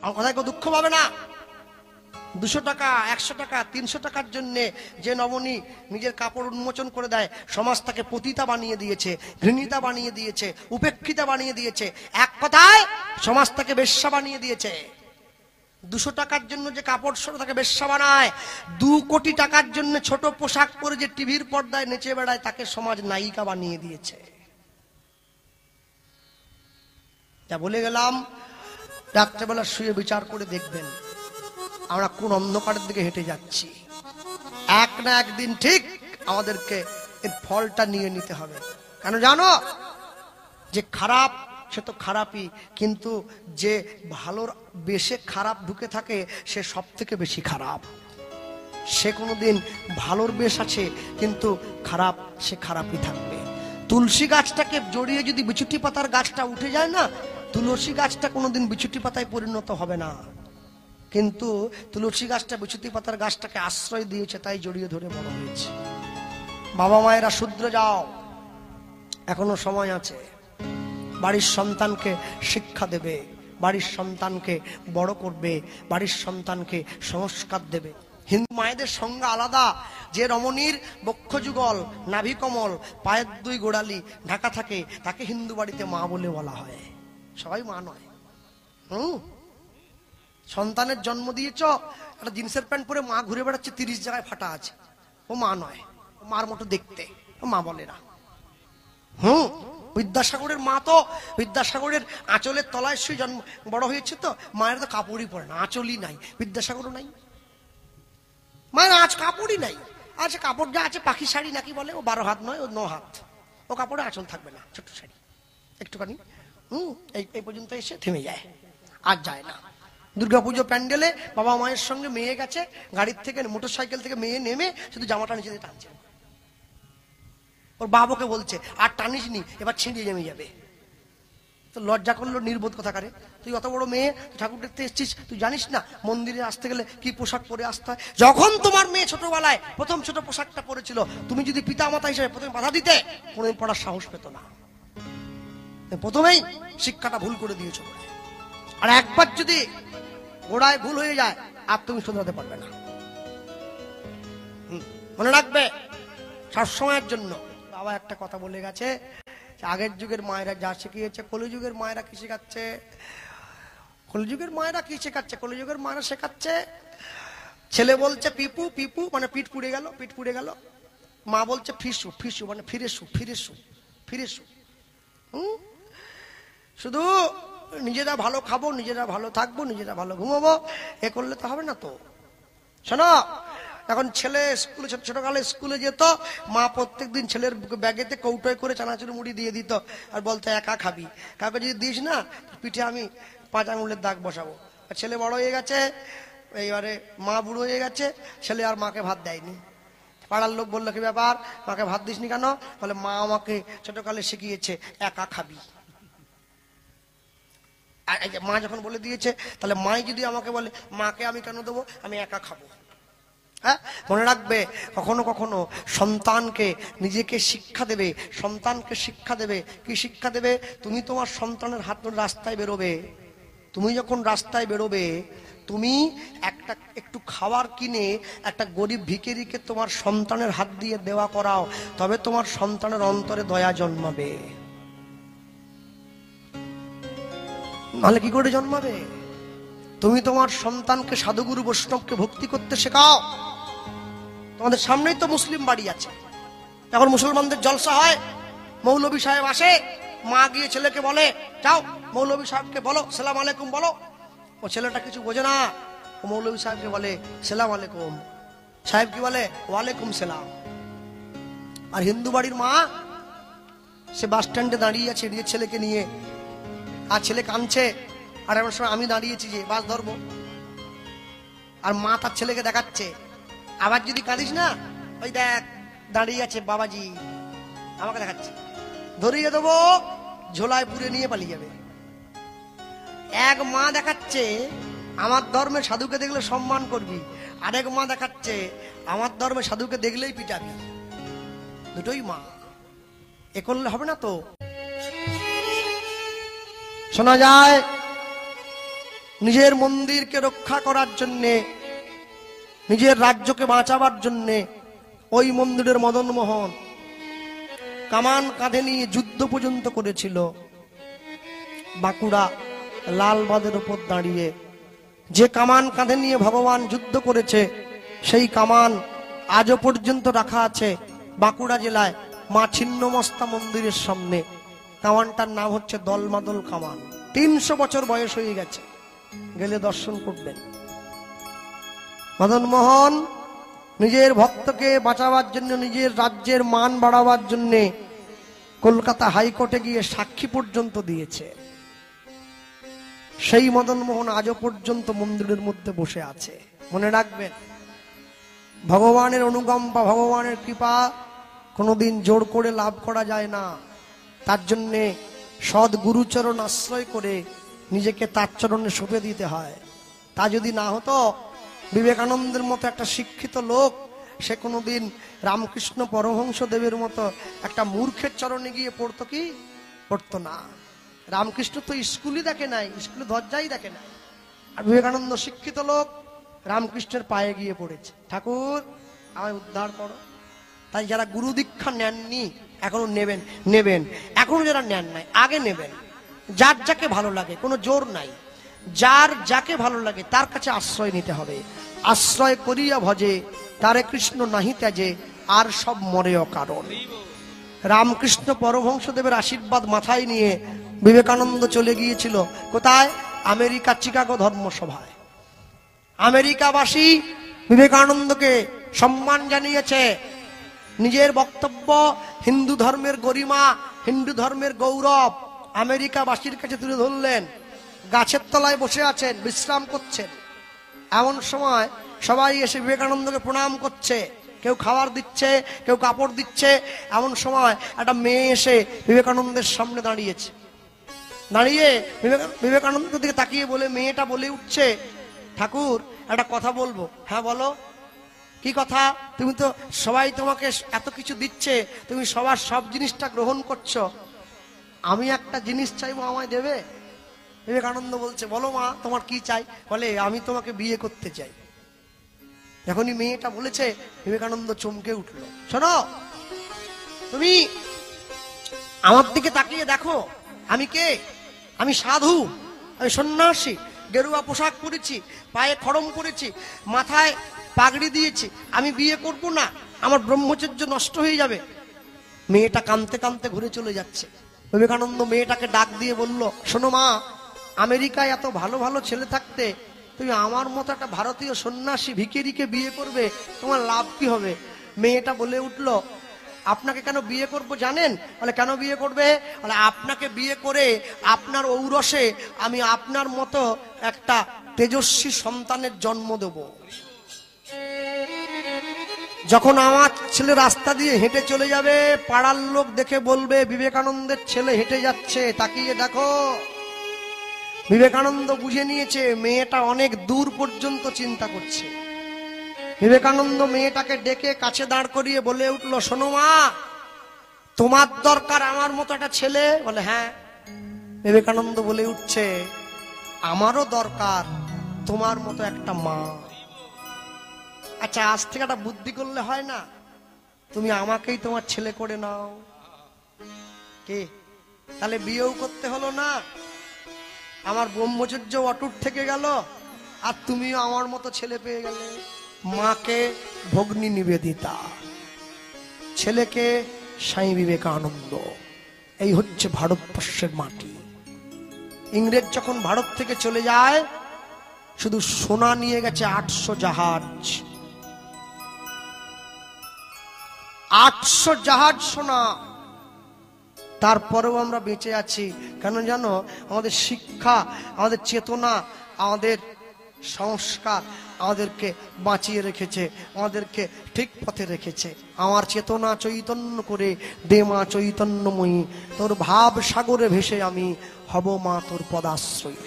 আমার কথায় কেউ দুঃখ পাবে না। 200 টাকা, 100 টাকা, 300 টাকার জন্য যে নবনী নিজের কাপড় উন্মোচন করে দেয়, সমাজ তাকে পতিতা বানিয়ে দিয়েছে, ঘৃণিতা বানিয়ে দিয়েছে, উপেক্ষিতা বানিয়ে দিয়েছে। এক কথায় সমাজ তাকে বেশ্যা বানিয়ে দিয়েছে। 200 টাকার জন্য যে কাপড় সরে তাকে বেশ্যা বানায়, 2 কোটি টাকার জন্য ছোট পোশাক পরে যে টিভির পর্দায় নেচে বেড়ায় তাকে সমাজ নায়িকা বানিয়ে দিয়েছে। যা বলে গেলাম রাত্রেবেলা শুয়ে বিচার করে দেখবেন আমরা কোন অন্ধকারের দিকে হেঁটে যাচ্ছি। এক না একদিন ঠিক আমাদেরকে এর ফলটা নিয়ে নিতে হবে। কেন জানো? যে খারাপ সে তো খারাপই, কিন্তু যে ভালোর বেশে খারাপ ঢুকে থাকে সে সব থেকে বেশি খারাপ। সে কোনোদিন ভালোর বেশ আছে কিন্তু খারাপ, সে খারাপই থাকবে। তুলসী গাছটাকে জড়িয়ে যদি বিছুটি পাতার গাছটা উঠে যায় না, তুলসী গাছটা কোনোদিন বিছুটি পাতায় পরিণত হবে না। কিন্তু তুলসী গাছটা বিছুটি পাতার গাছটাকে আশ্রয় দিয়েছে, তাই জড়িয়ে ধরে বড় হয়েছে। বাবা মায়েরা শুধরে যাও, এখনো সময় আছে। বাড়ির সন্তানকে শিক্ষা দেবে, বাড়ির সন্তানকে বড় করবে, বাড়ির সন্তানকে সংস্কার দেবে। হিন্দু মায়েদের সংজ্ঞা আলাদা। যে রমণীর বক্ষযুগল, নাভিকমল, পায়ের 2 গোড়ালি ঢাকা থাকে তাকে হিন্দু বাড়িতে মা বলে বলা হয়। সবাই মা নয়। সন্তানের জন্ম দিয়েছ, একটা জিন্সের প্যান্ট পরে মা ঘুরে বেড়াচ্ছে, 30 জায়গায় ফাটা আছে, ও মা নয়। ও মার মতো দেখতে, ও মা বলে না। বিদ্যাসাগরের মা তো বিদ্যাসাগরের আঁচলের তলায় শুয়ে জন্ম বড় হয়েছে, তো মায়ের তো কাপড়ই পরে না, আঁচলই নাই। বিদ্যাসাগরও নাই, মায়ের আজ কাপড়ই নাই। আচ্ছা কাপড় যা আছে পাখি শাড়ি নাকি বলে, ও 12 হাত নয়, ও 9 হাত। ও কাপড়ে আঁচল থাকবে না, ছোট্ট শাড়ি একটুখানি এই পর্যন্ত এসে থেমে যায়, আর যায় না। দুর্গাপুজো প্যান্ডেলে বাবা মায়ের সঙ্গে মেয়ে গেছে, গাড়ির থেকে মোটরসাইকেল থেকে মেয়ে নেমে শুধু জামাটা নিচে দিয়ে টানছে। ওর বাবাকে বলছে আর টানিস নি, এবার ছিঁড়িয়ে জমে যাবে। তো লজ্জা করলো, নির্বোধ কথাকারে। তুই অত বড় মেয়ে, ঠাকুর দেখতে এসছিস, তুই জানিস না মন্দিরে আসতে গেলে কি পোশাক পরে আসতে হয়? যখন তোমার মেয়ে ছোটবেলায় প্রথম ছোট পোশাকটা পরেছিল, তুমি যদি পিতা মাতা হিসেবে প্রথমে বাধা দিতে, কোনোদিন পড়ার সাহস পেত না। প্রথমেই শিক্ষাটা ভুল করে দিয়েছ। আর একবার যদি গোড়ায় ভুল হয়ে যায় আর তুমি শুধরাতে পারবে না। মনে রাখবে সবসময়ের জন্য। বাবা একটা কথা বলে গেছে, আগের যুগের মায়েরা যা শিখিয়েছে, কলিযুগের মায়েরা কি শেখাচ্ছে? কলিযুগের মায়েরা কি শেখাচ্ছে? কলিযুগের মায়েরা শেখাচ্ছে, ছেলে বলছে পিপু পিপু মানে পিঠ পুড়ে গেল, পিঠ পুড়ে গেল। মা বলছে ফিসু ফিসু মানে ফিরেসু ফিরেসু ফিরেসু। শুধু নিজেরা ভালো খাবো, নিজেরা ভালো থাকবো, নিজেরা ভালো ঘুমাবো, এ করলে তো হবে না। তো শোনো, এখন ছেলে স্কুলে ছোটকালে স্কুলে যেত, মা প্রত্যেকদিন ছেলের ব্যাগেতে কৌটোয় করে চানাচুর মুড়ি দিয়ে দিত আর বলতো একা খাবি। কাউকে যদি দিস না পিঠে আমি 5 আঙুলের দাগ বসাবো। আর ছেলে বড় হয়ে গেছে, এইবারে মা বুড়ো হয়ে গেছে, ছেলে আর মাকে ভাত দেয়নি। পাড়ার লোক বললো কি ব্যাপার, মাকে ভাত দিসনি কেন? বলে মা আমাকে ছোটকালে শিখিয়েছে একা খাবি। আর মা যখন বলে দিয়েছে, তাহলে মাই যদি আমাকে বলে মাকে আমি কেন দেবো, আমি একা খাবো। হ্যাঁ, মনে রাখবে, কখনো কখনো সন্তানকে নিজেকে শিক্ষা দেবে, সন্তানকে শিক্ষা দেবে। কি শিক্ষা দেবে? তুমি তোমার সন্তানের হাত ধরে রাস্তায় বেরোবে, তুমি যখন রাস্তায় বেরোবে, তুমি একটু খাবার কিনে একটা গরিব ভিখারিকে তোমার সন্তানের হাত দিয়ে দেওয়া করাও, তবে তোমার সন্তানের অন্তরে দয়া জন্মাবে। নাহলে কি করে জন্মাবে? তুমি তোমার সন্তানকে সাধুগুরু বৈষ্ণবকে ভক্তি করতে শেখাও। তোমাদের সামনেই তো মুসলিম বাড়ি আছে, যখন মুসলমানদের জলসা হয়, মৌলভী সাহেব আসে, মা গিয়ে ছেলেকে বলে যাও মৌলভী সাহেবকে বলো সালাম আলাইকুম বলো। ও ছেলেটা কিছু বোঝে না, ও মৌলভী সাহেবকে বলে সালাম আলাইকুম। সাহেব কি বলে? ওয়ালাইকুম সালাম। আর হিন্দু বাড়ির মা, সে বাস স্ট্যান্ডে দাঁড়িয়ে আছে নিজের ছেলেকে নিয়ে, আর ছেলে কাঁদছে, আর এমন সময় আমি দাঁড়িয়েছি যে বাস ধরবো, আর মা তার ছেলেকে দেখাচ্ছে, আবার যদি কাঁদিস না, ওই দেখ দাঁড়িয়ে আছে বাবাজি, আমাকে দেখাচ্ছে, ধরিয়ে দেবো, ঝোলায় পুরে নিয়ে পালিয়ে যাবে। এক মা দেখাচ্ছে আমার ধর্মে সাধুকে দেখলে সম্মান করবি, আরেক মা দেখাচ্ছে আমার ধর্মে সাধুকে দেখলেই পিটাবি। দুটোই মা, এ করলে হবে না। তো শোনা যায় নিজের মন্দিরকে রক্ষা করার জন্যে, নিজের রাজ্যকে বাঁচাবার জন্যে ওই মন্দিরের মদন মোহন কামান কাঁধে নিয়ে যুদ্ধ পর্যন্ত করেছিল। বাঁকুড়া লালবাঁধের উপর দাঁড়িয়ে যে কামান কাঁধে নিয়ে ভগবান যুদ্ধ করেছে, সেই কামান আজও পর্যন্ত রাখা আছে বাঁকুড়া জেলায় মা ছিন্নমস্তা মন্দিরের সামনে। কামানটার নাম হচ্ছে দলমাদল কামান। 300 বছর বয়স হয়ে গেছে, গেলে দর্শন করবেন। মদন মোহন নিজের ভক্তকে বাঁচাবার জন্য, নিজের রাজ্যের মান বাড়াবার জন্য কলকাতা হাইকোর্টে গিয়ে সাক্ষী পর্যন্ত দিয়েছে। সেই মদন মোহন আজও পর্যন্ত মন্দিরের মধ্যে বসে আছে। মনে রাখবেন, ভগবানের অনুকম্পা, ভগবানের কৃপা কোনোদিন জোর করে লাভ করা যায় না। তার জন্যে সৎ গুরুচরণ আশ্রয় করে নিজেকে তার চরণে সঁপে দিতে হয়। তা যদি না হতো, বিবেকানন্দের মতো একটা শিক্ষিত লোক সে কোনোদিন রামকৃষ্ণ পরমহংস দেবের মতো একটা মূর্খের চরণে গিয়ে পড়তো কি? পড়তো না। রামকৃষ্ণ তো স্কুলই দেখে নাই, স্কুলে দরজাই দেখে নাই। আর বিবেকানন্দ শিক্ষিত লোক, রামকৃষ্ণের পায়ে গিয়ে পড়েছে, ঠাকুর আমায় উদ্ধার করো। তাই যারা গুরু দীক্ষা নেননি এখনো নেবেন, নেবেন। এখনো যারা নেন নাই আগে নেবেন। যার যাকে ভালো লাগে, কোনো জোর নাই। যার যাকে ভালো লাগে তার কাছে আশ্রয় নিতে হবে। আশ্রয় করিয়া ভজে তারে কৃষ্ণ নাহি ত্যাজে, আর সব মরেও কারণ। রামকৃষ্ণ পরমহংসদেবের আশীর্বাদ মাথায় নিয়ে বিবেকানন্দ চলে গিয়েছিল কোথায়? আমেরিকা চিকাগো ধর্মসভায়। আমেরিকাবাসী বিবেকানন্দকে সম্মান জানিয়েছে। নিজের বক্তব্য হিন্দু ধর্মের গরিমা, হিন্দু ধর্মের গৌরব আমেরিকাবাসীর কাছে তুলে ধরলেন। গাছের তলায় বসে আছেন, বিশ্রাম করছেন। এমন সময় সবাই এসে বিবেকানন্দকে প্রণাম করছে, কেউ খাবার দিচ্ছে, কেউ কাপড় দিচ্ছে। এমন সময় একটা মেয়ে এসে বিবেকানন্দের সামনে দাঁড়িয়েছে। দাঁড়িয়ে বিবেকানন্দের দিকে তাকিয়ে বলে, মেয়েটা বলে উঠছে, ঠাকুর একটা কথা বলবো। হ্যাঁ বলো। কি কথা? তুমি তো সবাই তোমাকে এত কিছু দিচ্ছে, তুমি সবার সব জিনিসটা গ্রহণ করছো, আমি একটা জিনিস চাইবো, আমায় দেবে? বিবেকানন্দ বলছে, বলো মা তোমার কি চাই? বলে, আমি তোমাকে বিয়ে করতে চাই। যখনই মেয়েটা বলেছে বিবেকানন্দ চমকে উঠলো। শোনো, তুমি আমার দিকে তাকিয়ে দেখো, আমি কে? আমি সাধু, আমি সন্ন্যাসী, গেরুয়া পোশাক পরেছি, পায়ে খড়ম পরেছি, মাথায় পাগড়ি দিয়েছি। আমি বিয়ে করব না, আমার ব্রহ্মচর্য নষ্ট হয়ে যাবে। মেয়েটা কাঁদতে কাঁদতে ঘুরে চলে যাচ্ছে। বিবেকানন্দ মেয়েটাকে ডাক দিয়ে বলল, শোনো মা, আমেরিকায় এত ভালো ভালো ছেলে থাকতে তুমি আমার মতো একটা ভারতীয় সন্ন্যাসী ভিখিরিকে বিয়ে করবে, তোমার লাভ কি হবে? মেয়েটা বলে উঠল, আপনাকে কেন বিয়ে করব জানেন? বলে, কেন বিয়ে করবে? বলে, আপনাকে বিয়ে করে আপনার ঔরসে আমি আপনার মতো একটা তেজস্বী সন্তানের জন্ম দেব। যখন আমার ছেলে রাস্তা দিয়ে হেঁটে চলে যাবে, পাড়ার লোক দেখে বলবে, বিবেকানন্দের ছেলে হেঁটে যাচ্ছে, তাকিয়ে দেখো। বিবেকানন্দ বুঝে নিয়েছে মেয়েটা অনেক দূর পর্যন্ত চিন্তা করছে। বিবেকানন্দ মেয়েটাকে ডেকে কাছে দাঁড় করিয়ে বলে উঠল, শোনো মা, তোমার দরকার আমার মতো একটা ছেলে? বলে, হ্যাঁ। বিবেকানন্দ বলে উঠছে, আমারও দরকার তোমার মতো একটা মা। আচ্ছা, আজ থেকে একটা বুদ্ধি করলে হয় না? তুমি আমাকেই তোমার ছেলে করে নাও। কে? তাহলে বিয়েও করতে হলো না, আমার ব্রহ্মচর্য অটুট থেকে গেল, আর তুমিও আমার মতো ছেলে পেয়ে গেলে। মাকে ভগ্নী নিবেদিতা, ছেলেকে স্বামী বিবেকানন্দ। এই হচ্ছে ভারতবর্ষের মাটি। ইংরেজ যখন ভারত থেকে চলে যায়, শুধু সোনা নিয়ে গেছে 800 জাহাজ। 800 জাহাজ সোনা। তারপরেও আমরা বেঁচে আছি কেন জানো? আমাদের শিক্ষা, আমাদের চেতনা, আমাদের সংস্কার আমাদেরকে বাঁচিয়ে রেখেছে, আমাদেরকে ঠিক পথে রেখেছে। আমার চেতনা চৈতন্য করে দে মা চৈতন্যময়ী, তোর ভাব সাগরে ভেসে আমি হব মা তোর পদাশ্রয়ী।